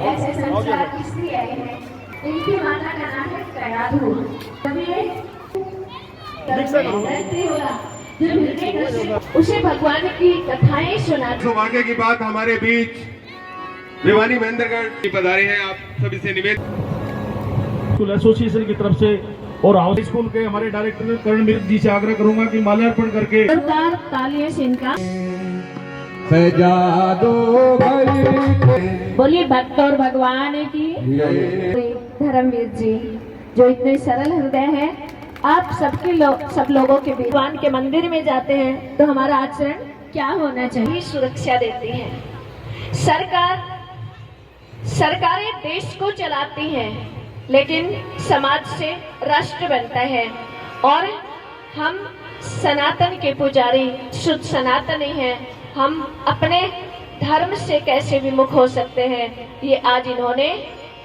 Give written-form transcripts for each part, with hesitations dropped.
ऐसे संस्कार इसलिए आए हैं, इनकी माता का नाम है कयाधु। उसे भगवान की कथाएं सुना। सौभाग्य की बात हमारे बीच भिवानी महेंद्रगढ़ की पधारे हैं। आप सभी से निवेदन स्कूल एसोसिएशन की तरफ से और हाउस स्कूल के हमारे डायरेक्टर करण मिर्ग जी से आग्रह करूंगा कि माल्यार्पण करके जोरदार तालियों से इनका सजा दो बोलिए। भक्त और भगवान की धर्मवीर जी जो इतने सरल हृदय है, आप सब लोगों के बीच भगवान के मंदिर में जाते हैं तो हमारा आचरण क्या होना चाहिए, सुरक्षा देती हैं। सरकारें देश को चलाती हैं, लेकिन समाज से राष्ट्र बनता है। और हम सनातन के पुजारी शुद्ध सनातनी हैं, हम अपने धर्म से कैसे विमुख हो सकते हैं, ये आज इन्होंने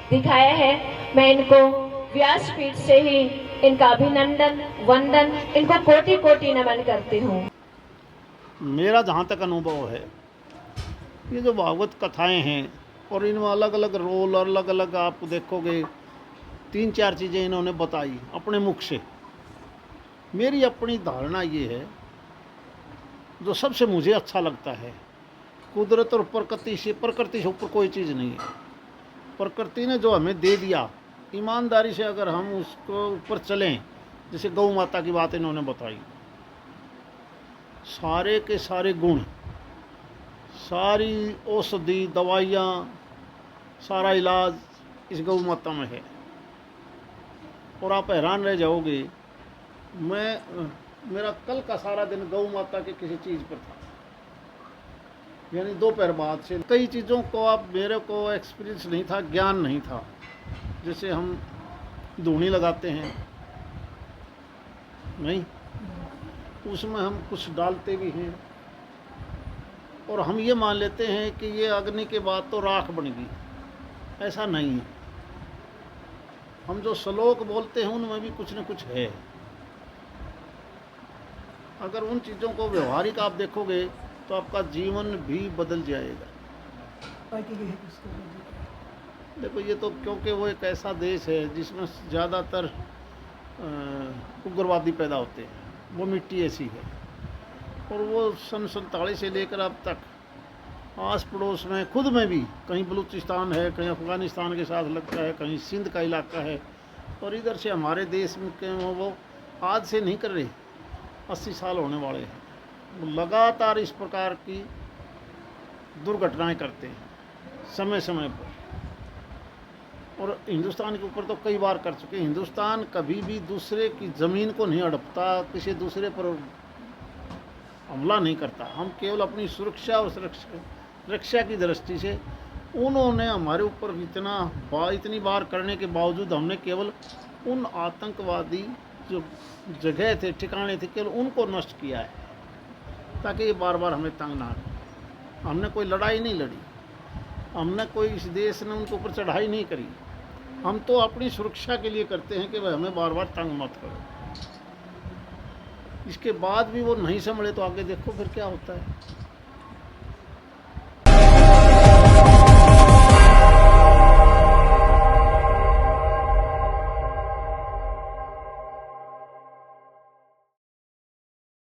दिखाया है। मैं इनको व्यासपीठ से ही इनका अभिनंदन वंदन, इनको कोटि कोटि नमन करती हूँ। मेरा जहाँ तक अनुभव है, ये जो भागवत कथाएं हैं और इनमें अलग अलग रोल और अलग अलग आप देखोगे 3-4 चीज़ें इन्होंने बताई अपने मुख से। मेरी अपनी धारणा ये है, जो सबसे मुझे अच्छा लगता है, कुदरत और प्रकृति से ऊपर कोई चीज़ नहीं है। प्रकृति ने जो हमें दे दिया, ईमानदारी से अगर हम उसको ऊपर चलें, जैसे गौ माता की बात इन्होंने बताई, सारे के सारे गुण, सारी औषधि दवाइयाँ, सारा इलाज इस गौ माता में है। और आप हैरान रह जाओगे, मेरा कल का सारा दिन गौ माता के किसी चीज़ पर था, यानी दोपहर बाद से कई चीज़ों को आप मेरे को एक्सपीरियंस नहीं था, ज्ञान नहीं था। जैसे हम धूनी लगाते हैं नहीं, उसमें हम कुछ डालते भी हैं और हम ये मान लेते हैं कि ये अग्नि के बाद तो राख बन गई। ऐसा नहीं है। हम जो श्लोक बोलते हैं उनमें भी कुछ न कुछ है। अगर उन चीज़ों को व्यवहारिक आप देखोगे तो आपका जीवन भी बदल जाएगा। देखो, ये तो क्योंकि वो एक ऐसा देश है जिसमें ज़्यादातर उग्रवादी पैदा होते हैं, वो मिट्टी ऐसी है। और वो सन 47 से लेकर अब तक आस पड़ोस में, खुद में भी कहीं बलूचिस्तान है, कहीं अफ़गानिस्तान के साथ लगता है, कहीं सिंध का इलाका है, और इधर से हमारे देश में वो आज से नहीं कर रहे, 80 साल होने वाले हैं। वो लगातार इस प्रकार की दुर्घटनाएं करते हैं समय समय पर। और हिंदुस्तान के ऊपर तो कई बार कर चुके। हिंदुस्तान कभी भी दूसरे की ज़मीन को नहीं हड़पता, किसी दूसरे पर हमला नहीं करता। हम केवल अपनी सुरक्षा और रक्षा की दृष्टि से, उन्होंने हमारे ऊपर इतनी बार करने के बावजूद हमने केवल उन आतंकवादी जो जगह थे, ठिकाने थे, केवल उनको नष्ट किया है, ताकि ये बार बार हमें तंग ना करें। हमने कोई लड़ाई नहीं लड़ी, हमने कोई इस देश ने उनके ऊपर चढ़ाई नहीं करी। हम तो अपनी सुरक्षा के लिए करते हैं कि वह हमें बार बार तंग मत करो। इसके बाद भी वो नहीं संभले तो आगे देखो फिर क्या होता है।